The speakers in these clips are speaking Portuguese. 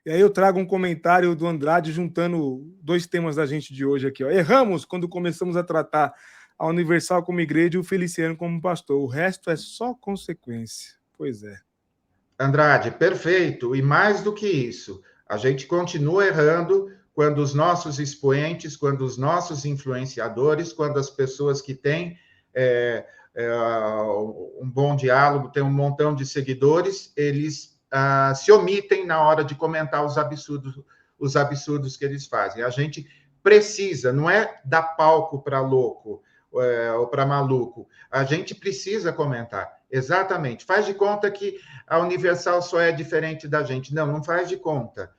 E aí eu trago um comentário do Andrade juntando dois temas da gente de hoje aqui. Ó. Erramos quando começamos a tratar a Universal como igreja e o Feliciano como pastor. O resto é só consequência. Pois é. Andrade, perfeito. E mais do que isso, a gente continua errando quando os nossos expoentes, quando os nossos influenciadores, quando as pessoas que têm um bom diálogo, têm um montão de seguidores, eles se omitem na hora de comentar os absurdos que eles fazem. A gente precisa, não é dar palco para louco ou para maluco, a gente precisa comentar. Exatamente. Faz de conta que a Universal só é diferente da gente. Não, não faz de conta.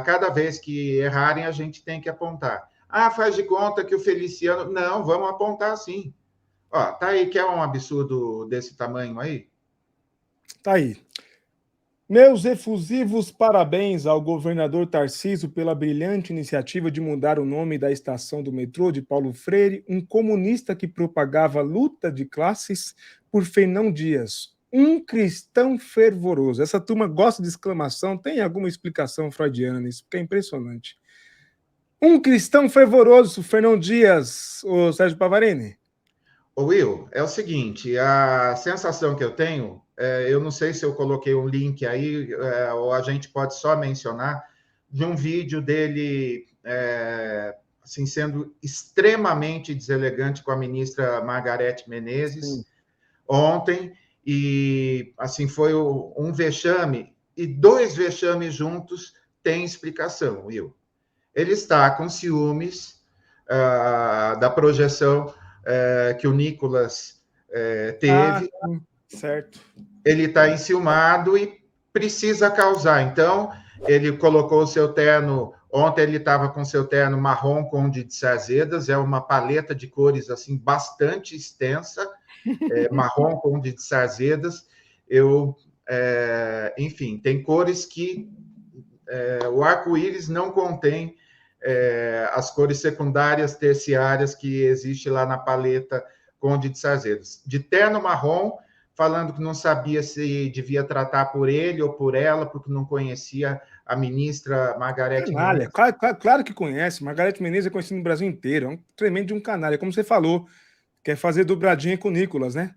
Cada vez que errarem, a gente tem que apontar. Faz de conta que o Feliciano... Não, vamos apontar sim. Ó, tá aí, quer um absurdo desse tamanho aí? Tá aí. Meus efusivos parabéns ao governador Tarcísio pela brilhante iniciativa de mudar o nome da estação do metrô de Paulo Freire, um comunista que propagava luta de classes, por Fernão Dias, um cristão fervoroso. Essa turma gosta de exclamação, tem alguma explicação freudiana nisso, porque é impressionante. Um cristão fervoroso, Fernão Dias, o Sérgio Pavarini. Will, é o seguinte, a sensação que eu tenho, eu não sei se eu coloquei um link aí, ou a gente pode só mencionar, de um vídeo dele assim, sendo extremamente deselegante com a ministra Margarete Menezes ontem, e assim foi um vexame, e dois vexames juntos têm explicação, Will. Ele está com ciúmes da projeção que o Nicolas teve. Certo. Ele está enciumado e precisa causar. Então, ele colocou o seu terno. Ontem ele estava com seu terno marrom Conde de Sarzedas, é uma paleta de cores assim bastante extensa, marrom Conde de Sarzedas. Enfim, tem cores que o arco-íris não contém as cores secundárias, terciárias que existe lá na paleta Conde de Sarzedas. De terno marrom, falando que não sabia se devia tratar por ele ou por ela, porque não conhecia a ministra Margarete Menezes. Claro que conhece. Margarete Menezes é conhecida no Brasil inteiro. É um tremendo de um canalha. Como você falou, quer fazer dobradinha com o Nicolas, né?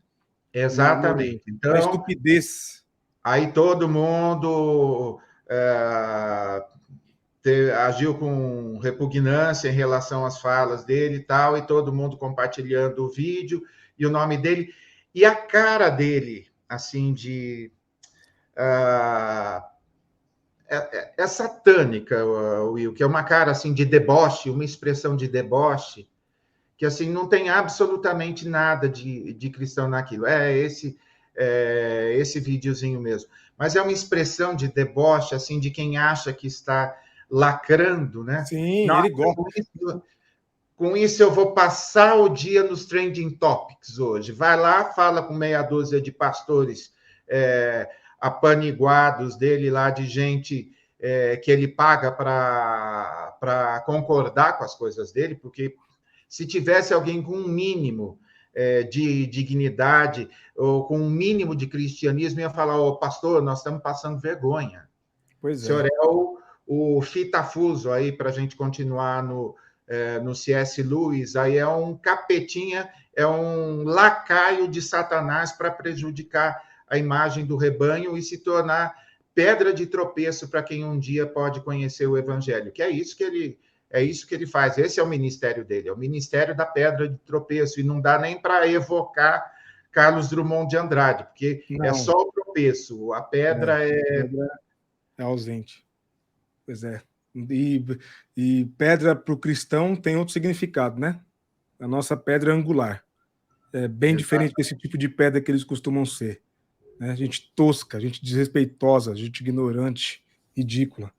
Exatamente. Na Então, estupidez. aí todo mundo agiu com repugnância em relação às falas dele e tal, e todo mundo compartilhando o vídeo e o nome dele. E a cara dele, assim, é satânica, Will, que é uma cara assim de deboche, uma expressão de deboche, que assim não tem absolutamente nada de cristão naquilo. Esse videozinho mesmo. Mas é uma expressão de deboche, assim, de quem acha que está lacrando, né? Sim, Nossa, ele gosta. Com isso eu vou passar o dia nos trending topics hoje. Vai lá, fala com meia dúzia de pastores apaniguados dele lá, de gente que ele paga para concordar com as coisas dele, porque se tivesse alguém com um mínimo de dignidade ou com um mínimo de cristianismo, ia falar, pastor, nós estamos passando vergonha. Pois O senhor é. é o fitafuso aí para a gente continuar no C.S. Lewis, aí é um capetinha, é um lacaio de Satanás para prejudicar a imagem do rebanho e se tornar pedra de tropeço para quem um dia pode conhecer o evangelho, que é isso que ele faz. Esse é o ministério dele, é o ministério da pedra de tropeço, e não dá nem para evocar Carlos Drummond de Andrade, porque não. É só o tropeço, a pedra é ausente. Pois é. E pedra para o cristão tem outro significado, né? A nossa pedra angular. É bem diferente desse tipo de pedra que eles costumam ser. Né? Gente tosca, gente desrespeitosa, gente ignorante, ridícula.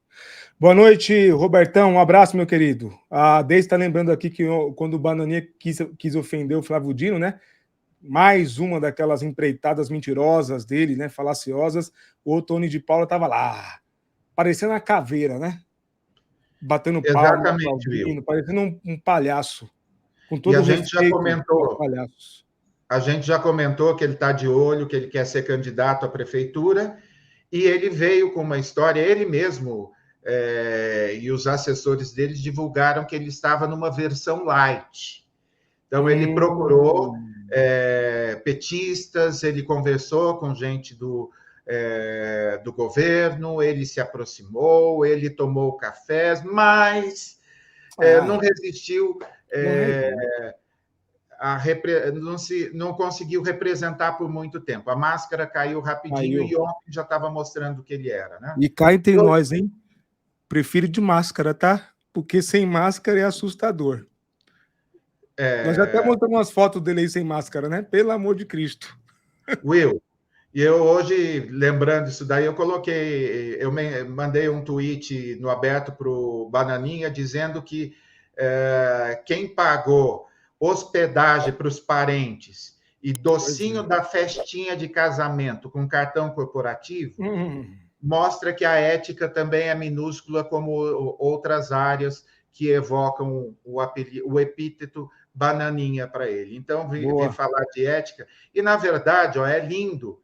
Boa noite, Robertão. Um abraço, meu querido. A Deise está lembrando aqui que quando o Bananinha quis ofender o Flávio Dino, né? Mais uma daquelas empreitadas mentirosas dele, né? Falaciosas. O Tony de Paula estava lá, parecendo uma caveira, né? Batendo palma, aplaudindo, parecendo um palhaço. Com todo o respeito aos palhaços. A gente já comentou que ele está de olho, que ele quer ser candidato à prefeitura, e ele veio com uma história, ele mesmo e os assessores deles divulgaram que ele estava numa versão light. Então, ele procurou petistas, ele conversou com gente do governo, ele se aproximou, ele tomou cafés, mas não resistiu, não conseguiu representar por muito tempo. A máscara caiu rapidinho e ontem já estava mostrando o que ele era, né? E cá entre nós, hein? Prefiro de máscara, tá? Porque sem máscara é assustador. Nós já até mostramos umas fotos dele aí sem máscara, né? Pelo amor de Cristo. Will, e eu hoje, lembrando isso daí, eu mandei um tweet no aberto para o Bananinha dizendo que quem pagou hospedagem para os parentes e docinho da festinha de casamento com cartão corporativo mostra que a ética também é minúscula, como outras áreas que evocam o epíteto Bananinha para ele. Então, vim falar de ética. E, na verdade, é lindo.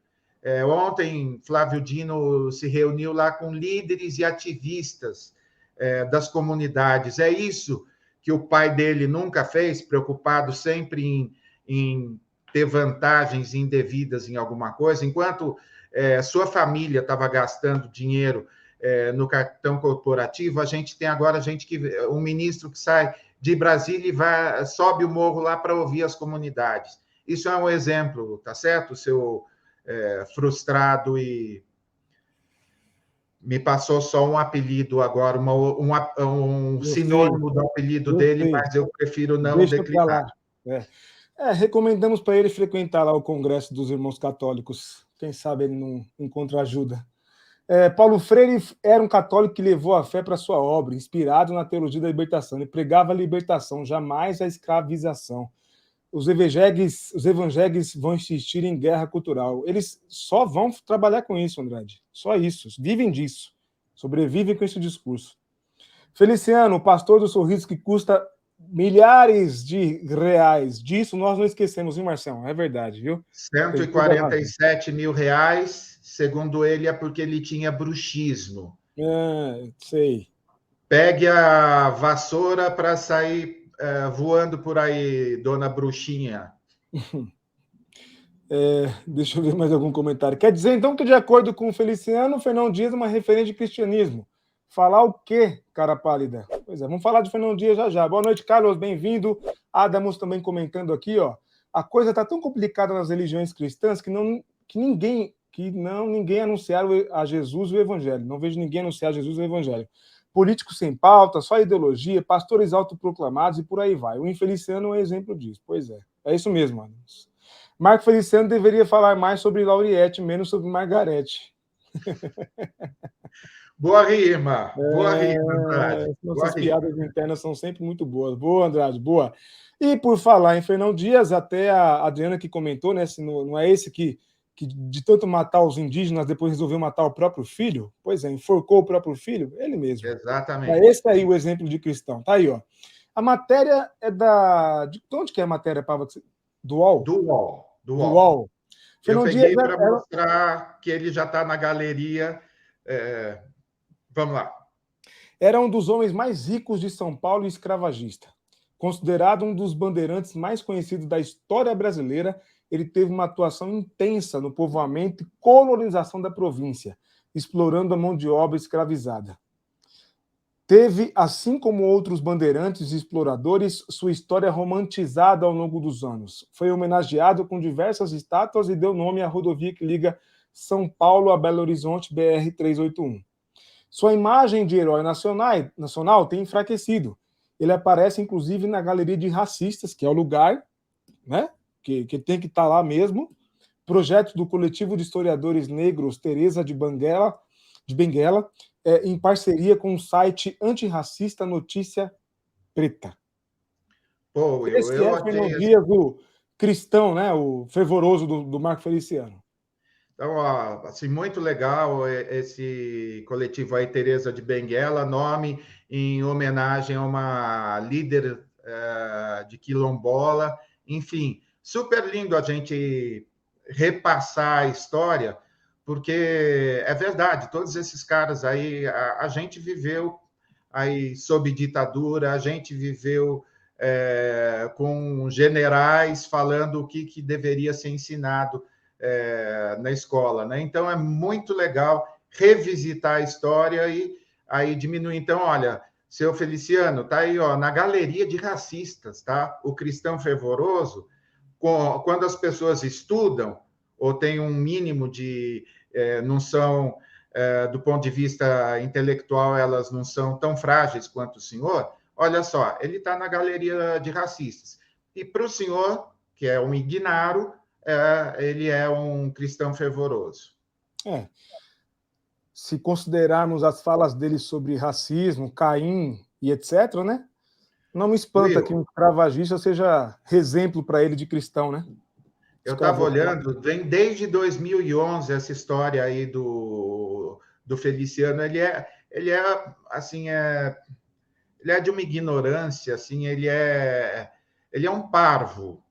Ontem, Flávio Dino se reuniu lá com líderes e ativistas das comunidades. É isso que o pai dele nunca fez, preocupado sempre em ter vantagens indevidas em alguma coisa, enquanto sua família estava gastando dinheiro no cartão corporativo, a gente tem agora um ministro que sai de Brasília e sobe o morro lá para ouvir as comunidades. Isso é um exemplo, tá certo? O seu frustrado e me passou só um apelido agora, um sinônimo do apelido dele, mas eu prefiro não declinar. Recomendamos para ele frequentar lá o Congresso dos Irmãos Católicos. Quem sabe ele não encontra ajuda. Paulo Freire era um católico que levou a fé para sua obra, inspirado na teologia da libertação. Ele pregava a libertação, jamais a escravização. Os evangélicos vão insistir em guerra cultural. Eles só vão trabalhar com isso, Andrade. Só isso. Vivem disso. Sobrevivem com esse discurso. Feliciano, o pastor do sorriso que custa milhares de reais. Disso nós não esquecemos, viu, Marcelo? É verdade, viu? 147 mil reais, segundo ele, é porque ele tinha bruxismo. Sei. Pegue a vassoura para sair voando por aí, dona bruxinha. Deixa eu ver mais algum comentário. Quer dizer, então, que de acordo com o Feliciano, Fernão Dias é uma referência de cristianismo. Falar o quê, cara pálida? Pois é, vamos falar de Fernão Dias já já. Boa noite, Carlos, bem-vindo. Adamos também comentando aqui, ó. A coisa está tão complicada nas religiões cristãs que ninguém anunciaram a Jesus o evangelho. Não vejo ninguém anunciar Jesus o evangelho. Políticos sem pauta, só ideologia, pastores autoproclamados e por aí vai. O Infeliciano é um exemplo disso. Pois é isso mesmo, mano. Marco Feliciano deveria falar mais sobre Lauriette, menos sobre Margarete. Boa rima, Andrade. Nossas piadas internas são sempre muito boas. Boa, Andrade, boa. E por falar em Fernão Dias, até a Adriana que comentou, né? Se não é esse que de tanto matar os indígenas, depois resolveu matar o próprio filho? Pois é, enforcou o próprio filho? Ele mesmo. Exatamente. É esse aí o exemplo de cristão. Tá aí, ó. A matéria é de onde que é a matéria, Pava? Do UOL? Do UOL. Fernão Eu peguei para mostrar que ele já está na galeria. Vamos lá. Era um dos homens mais ricos de São Paulo e escravagista. Considerado um dos bandeirantes mais conhecidos da história brasileira, ele teve uma atuação intensa no povoamento e colonização da província, explorando a mão de obra escravizada. Teve, assim como outros bandeirantes e exploradores, sua história romantizada ao longo dos anos. Foi homenageado com diversas estátuas e deu nome à rodovia que liga São Paulo a Belo Horizonte, BR-381. Sua imagem de herói nacional tem enfraquecido. Ele aparece, inclusive, na Galeria de Racistas, que é o lugar, né, que tem que estar lá mesmo. Projeto do coletivo de historiadores negros Teresa de Benguela, em parceria com o site antirracista Notícia Preta. Esse é Fernão Dias, o cristão, né, o fervoroso do Marco Feliciano. Então, assim, muito legal esse coletivo aí, Teresa de Benguela, nome em homenagem a uma líder de quilombola. Enfim, super lindo a gente repassar a história, porque é verdade, todos esses caras aí, a gente viveu aí sob ditadura, a gente viveu com generais falando o que deveria ser ensinado na escola, né? Então é muito legal revisitar a história e aí diminuir. Então, olha, seu Feliciano, tá aí, ó, na galeria de racistas, tá? O cristão fervoroso, quando as pessoas estudam ou têm um mínimo de não são do ponto de vista intelectual, elas não são tão frágeis quanto o senhor. Olha só, ele está na galeria de racistas. E para o senhor, que é um ignaro, ele é um cristão fervoroso. Se considerarmos as falas dele sobre racismo, Caim e etc., né? Não me espanta que um escravagista seja exemplo para ele de cristão, né? Eu estava olhando, vem desde 2011 essa história aí do Feliciano. Ele é assim, ele é de uma ignorância, assim, ele é um parvo.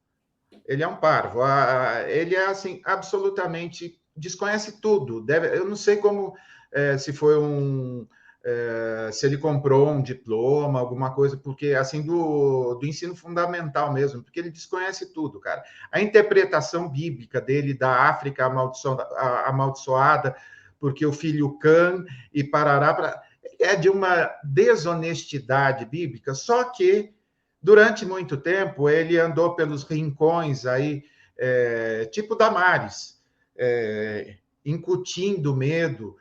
Ele é um parvo. Ele é assim absolutamente desconhece tudo. Eu não sei como se foi se ele comprou um diploma, alguma coisa, porque assim do ensino fundamental mesmo, porque ele desconhece tudo, cara. A interpretação bíblica dele da África amaldiçoada, porque o filho Cã e parará, é de uma desonestidade bíblica, só que durante muito tempo ele andou pelos rincões aí, tipo Damares, incutindo medo,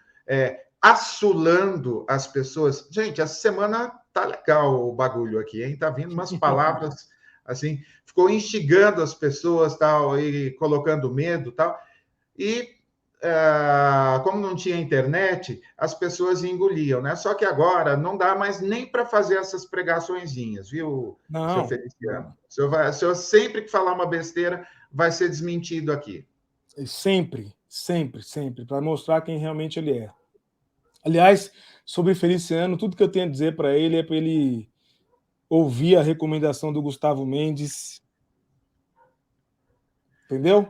assulando as pessoas. Gente, essa semana tá legal o bagulho aqui, hein? Tá vindo umas palavras assim, ficou instigando as pessoas, tal, e colocando medo, tal. E como não tinha internet, as pessoas engoliam, né? Só que agora não dá mais nem para fazer essas pregaçõezinhas, viu, seu Feliciano? O senhor sempre que falar uma besteira vai ser desmentido aqui. Sempre, sempre, sempre, para mostrar quem realmente ele é. Aliás, sobre Feliciano, tudo que eu tenho a dizer para ele é para ele ouvir a recomendação do Gustavo Mendes. Entendeu?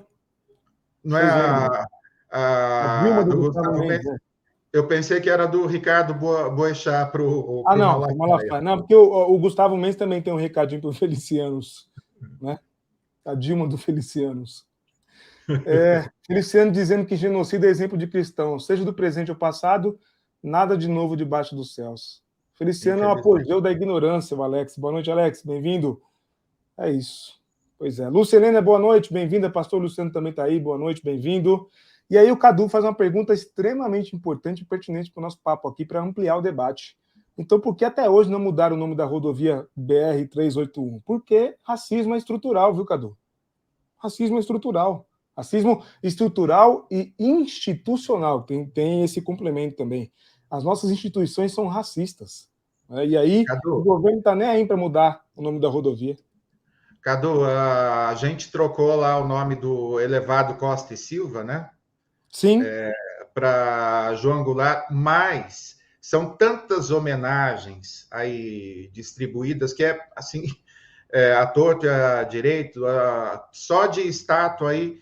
Não é a Dilma do Gustavo Mendes. Eu pensei que era do Ricardo Boechat para o Malafaia. Não, porque o Gustavo Mendes também tem um recadinho para o Felicianos, né? A Dilma do Felicianos. Feliciano dizendo que genocídio é exemplo de cristão, seja do presente ou passado, nada de novo debaixo dos céus. Feliciano é o apogeu da ignorância, o Alex. Boa noite, Alex, bem-vindo. É isso. Pois é. Lucelena, boa noite, bem-vinda. Pastor Luciano também está aí, boa noite, bem-vindo. E aí o Cadu faz uma pergunta extremamente importante e pertinente para o nosso papo aqui, para ampliar o debate. Então, por que até hoje não mudaram o nome da rodovia BR-381? Porque racismo é estrutural, viu, Cadu? Racismo é estrutural. Racismo estrutural e institucional. Tem esse complemento também. As nossas instituições são racistas. Né? E aí, Cadu, o governo não está nem aí para mudar o nome da rodovia. Cadu, a gente trocou lá o nome do elevado Costa e Silva, né? Sim. Para João Goulart, mas são tantas homenagens aí distribuídas que é assim, a torto e a direito, só de estátua aí,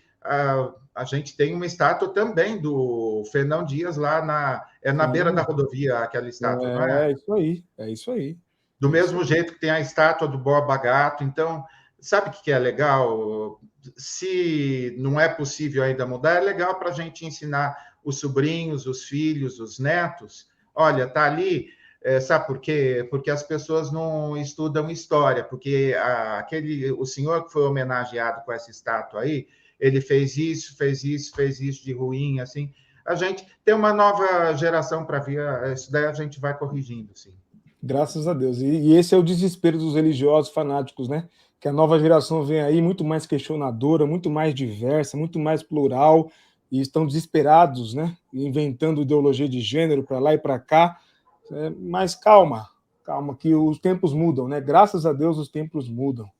a gente tem uma estátua também do Fernão Dias lá na beira da rodovia, aquela estátua, não é? É isso aí. Do mesmo jeito que tem a estátua do Borba Gato, então, sabe o que é legal? Se não é possível ainda mudar, é legal para a gente ensinar os sobrinhos, os filhos, os netos. Olha, tá ali, sabe por quê? Porque as pessoas não estudam história, porque o senhor que foi homenageado com essa estátua aí, ele fez isso de ruim, assim. A gente tem uma nova geração para vir, isso daí a gente vai corrigindo, sim. Graças a Deus. E esse é o desespero dos religiosos fanáticos, né? Que a nova geração vem aí muito mais questionadora, muito mais diversa, muito mais plural, e estão desesperados, né? Inventando ideologia de gênero para lá e para cá. Mas calma, que os tempos mudam, né? Graças a Deus os tempos mudam.